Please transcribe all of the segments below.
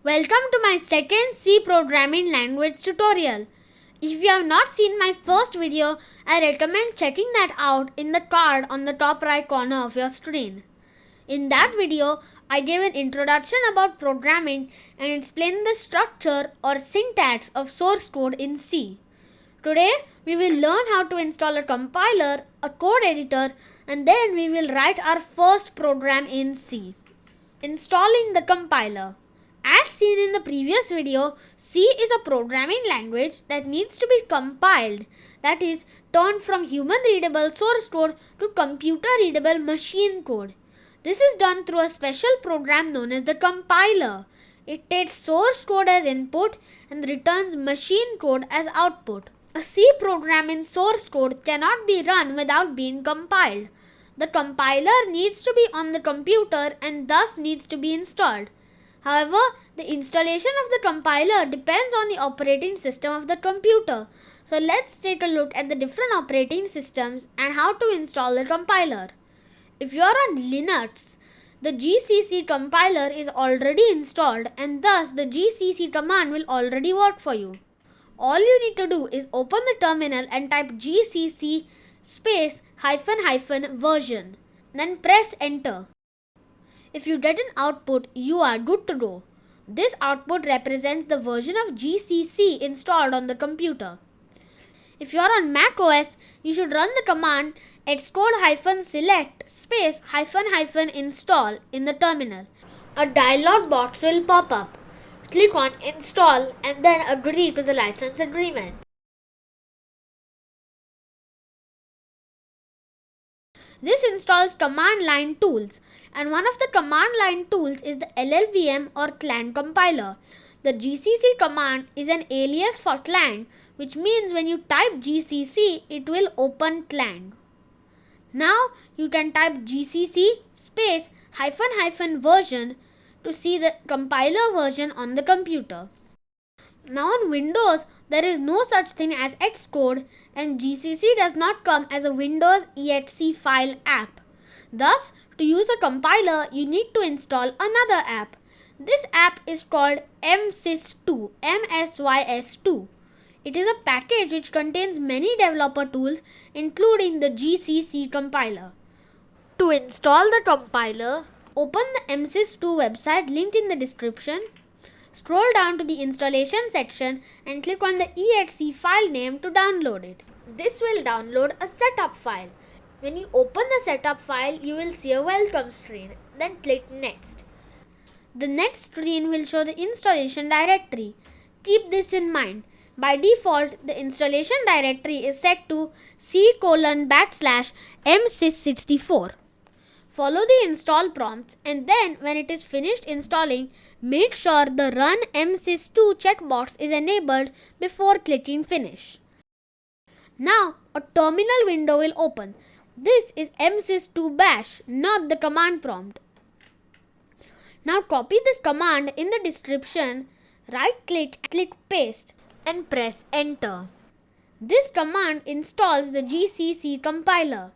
Welcome to my second C programming language tutorial. If you have not seen my first video, I recommend checking that out in the card on the top right corner of your screen. In that video, I gave an introduction about programming and explained the structure or syntax of source code in C. Today, we will learn how to install a compiler, a code editor, and then we will write our first program in C. Installing the compiler. As seen in the previous video, C is a programming language that needs to be compiled, that is, turned from human-readable source code to computer-readable machine code. This is done through a special program known as the compiler. It takes source code as input and returns machine code as output. A C program in source code cannot be run without being compiled. The compiler needs to be on the computer and thus needs to be installed. However, the installation of the compiler depends on the operating system of the computer. So let's take a look at the different operating systems and how to install the compiler. If you are on Linux, the GCC compiler is already installed and thus the GCC command will already work for you. All you need to do is open the terminal and type GCC space -- version. Then press enter. If you get an output, you are good to go. This output represents the version of GCC installed on the computer. If you are on Mac OS, you should run the command xcode-select space -- install in the terminal. A dialog box will pop up. Click on install and then agree to the license agreement. This installs command line tools, and one of the command line tools is the LLVM or clang compiler. The GCC command is an alias for clang, which means when you type GCC, it will open clang. Now you can type GCC space -- version to see the compiler version on the computer. Now on Windows, there is no such thing as Xcode and GCC does not come as a Windows exe file app. Thus, to use a compiler, you need to install another app. This app is called MSys2, MSYS2. It is a package which contains many developer tools, including the GCC compiler. To install the compiler, open the MSys2 website linked in the description. Scroll down to the installation section and click on the exe file name to download it. This will download a setup file. When you open the setup file, you will see a welcome screen. Then click next. The next screen will show the installation directory. Keep this in mind. By default, the installation directory is set to C:\\MSys64. Follow the install prompts and then when it is finished installing, make sure the Run MSys2 checkbox is enabled before clicking Finish. Now, a terminal window will open. This is MSys2 bash, not the command prompt. Now copy this command in the description, right-click, click Paste and press Enter. This command installs the GCC compiler.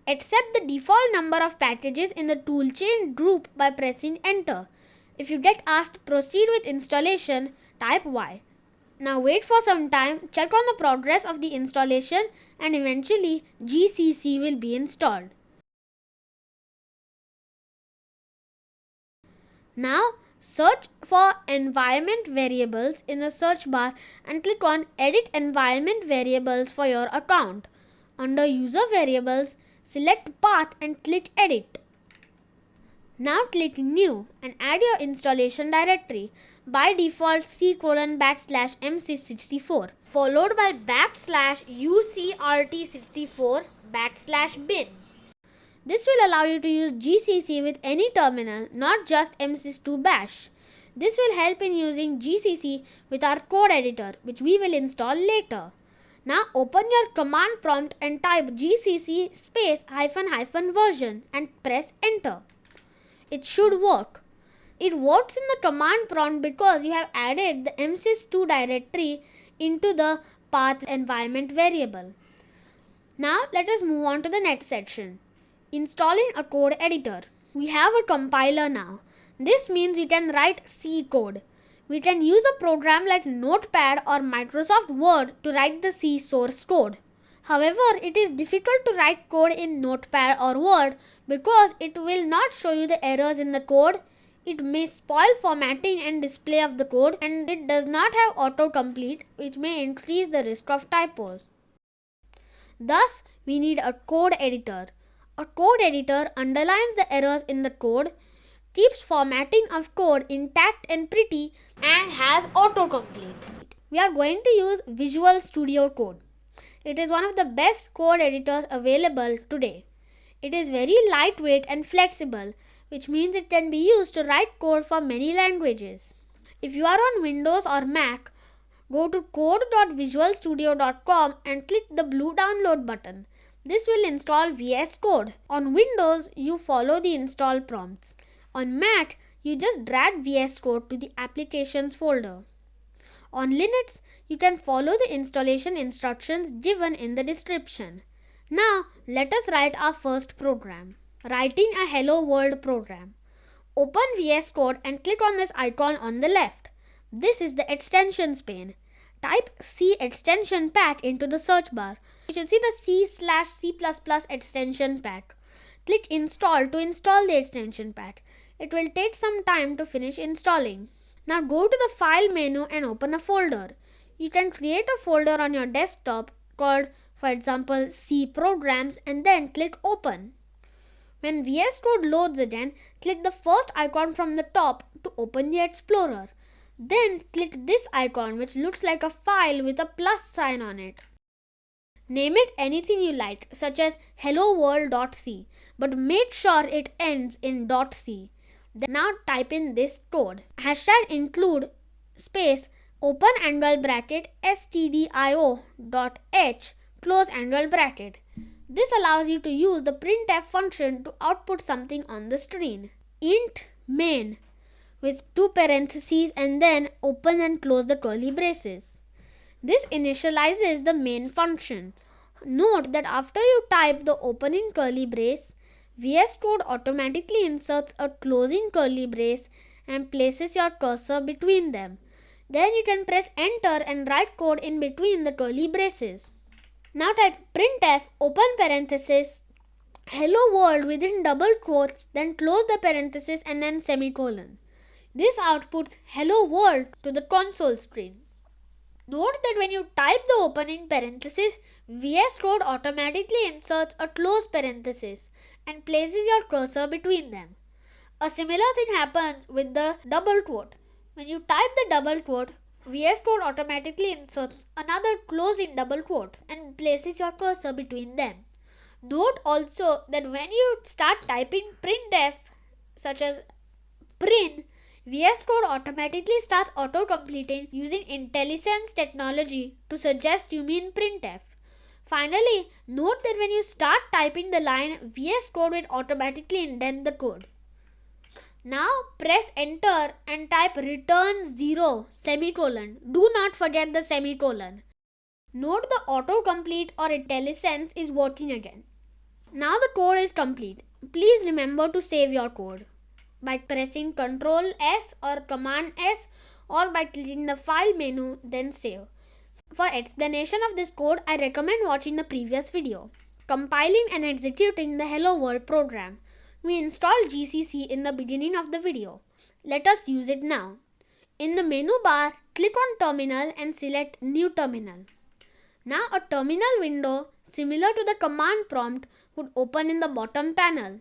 Accept the default number of packages in the toolchain group by pressing enter. If you get asked to proceed with installation, type Y. Now wait for some time, check on the progress of the installation and eventually GCC will be installed. Now search for environment variables in the search bar and click on Edit Environment Variables for your account. Under User Variables, select Path and click Edit. Now click New and add your installation directory. By default C:\\MSys64 followed by \ucrt64 \bin. This will allow you to use GCC with any terminal, not just MSys2 bash. This will help in using GCC with our code editor, which we will install later. Now open your command prompt and type GCC space -- version and press enter. It should work. It works in the command prompt because you have added the MSys2 directory into the path environment variable. Now let us move on to the next section. Installing a code editor. We have a compiler now. This means we can write C code. We can use a program like Notepad or Microsoft Word to write the C source code. However, it is difficult to write code in Notepad or Word because it will not show you the errors in the code. It may spoil formatting and display of the code, and it does not have autocomplete, which may increase the risk of typos. Thus, we need a code editor. A code editor underlines the errors in the code, keeps formatting of code intact and pretty, and has autocomplete. We are going to use Visual Studio Code. It is one of the best code editors available today. It is very lightweight and flexible, which means it can be used to write code for many languages. If you are on Windows or Mac, go to code.visualstudio.com and click the blue download button. This will install VS Code. On Windows, you follow the install prompts. On Mac, you just drag VS Code to the Applications folder. On Linux, you can follow the installation instructions given in the description. Now, let us write our first program. Writing a Hello World program. Open VS Code and click on this icon on the left. This is the extensions pane. Type C extension pack into the search bar. You should see the C/C++ extension pack. Click install to install the extension pack. It will take some time to finish installing. Now go to the file menu and open a folder. You can create a folder on your desktop called, for example, C programs, and then click open. When VS Code loads again, click the first icon from the top to open the Explorer. Then click this icon, which looks like a file with a plus sign on it. Name it anything you like, such as helloworld.c, but make sure it ends in .c. Then now type in this code. #include space open angle bracket stdio.h close angle bracket. This allows you to use the printf function to output something on the screen. Int main with 2 parentheses and then open and close the curly braces. This initializes the main function. Note that after you type the opening curly brace, VS Code automatically inserts a closing curly brace and places your cursor between them. Then you can press enter and write code in between the curly braces. Now type printf open parenthesis hello world within double quotes, then close the parenthesis and then semicolon. This outputs hello world to the console screen. Note that when you type the opening parenthesis, VS Code automatically inserts a close parenthesis and places your cursor between them. A similar thing happens with the double quote. When you type the double quote, VS Code automatically inserts another closing double quote and places your cursor between them. Note also that when you start typing printf, such as print, VS Code automatically starts auto-completing using IntelliSense technology to suggest you mean printf. Finally, note that when you start typing the line, VS Code will automatically indent the code. Now press enter and type return 0 semicolon. Do not forget the semicolon. Note the autocomplete or IntelliSense is working again. Now the code is complete. Please remember to save your code by pressing Ctrl S or Command S or by clicking the file menu, then save. For explanation of this code, I recommend watching the previous video. Compiling and executing the Hello World program. We installed GCC in the beginning of the video. Let us use it now. In the menu bar, click on Terminal and select New Terminal. Now a terminal window similar to the command prompt would open in the bottom panel.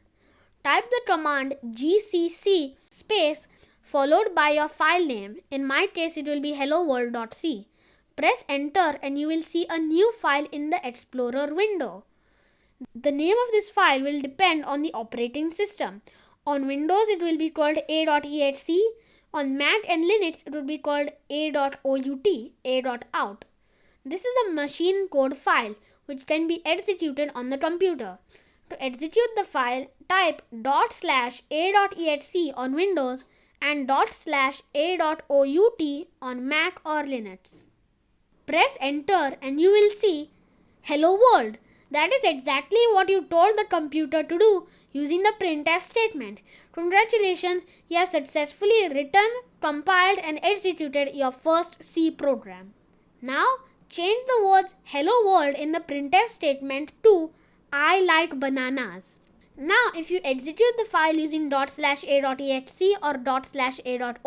Type the command gcc space followed by your file name. In my case, it will be helloworld.c. Press enter and you will see a new file in the Explorer window. The name of this file will depend on the operating system. On Windows, it will be called a.exe. On Mac and Linux, it would be called a.out, a.out. This is a machine code file which can be executed on the computer. To execute the file, type ./a.exe on Windows and ./a.out on Mac or Linux. Press enter and you will see Hello World. That is exactly what you told the computer to do using the printf statement. Congratulations, you have successfully written, compiled and executed your first C program. Now change the words hello world in the printf statement to I like bananas. Now if you execute the file using .a.exe or .a.out,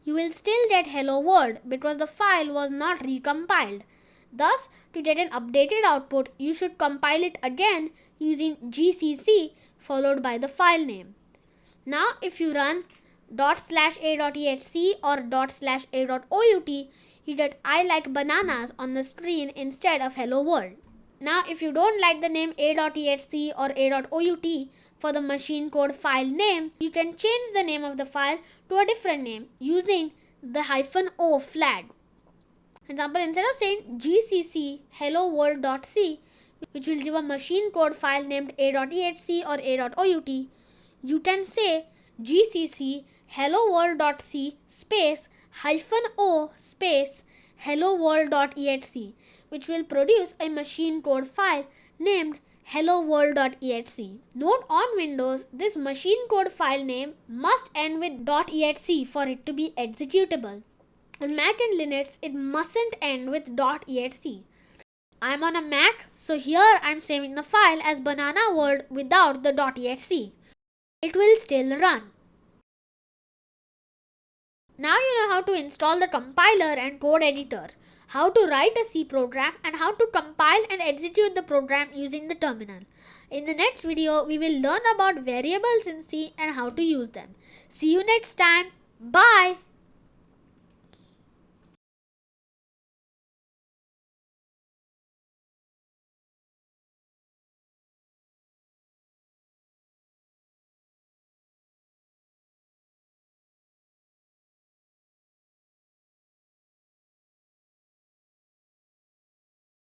you will still get hello world because the file was not recompiled. Thus, to get an updated output, you should compile it again using gcc followed by the file name. Now if you run .a.exe or .a.out, you get I like bananas on the screen instead of hello world. Now if you don't like the name a.exe or a.out for the machine code file name, you can change the name of the file to a different name using the -o flag. For example, instead of saying gcc hello world.c, which will give a machine code file named a.exe or a.out, you can say gcc hello world.c space -o space hello world.exe, which will produce a machine code file named hello world.exe. Note, on Windows, this machine code file name must end with .exe for it to be executable. On Mac and Linux, it mustn't end with .exe. I'm on a Mac, so here I'm saving the file as banana world without the .exe. It will still run. Now you know how to install the compiler and code editor, how to write a C program, and how to compile and execute the program using the terminal. In the next video, we will learn about variables in C and how to use them. See you next time. Bye.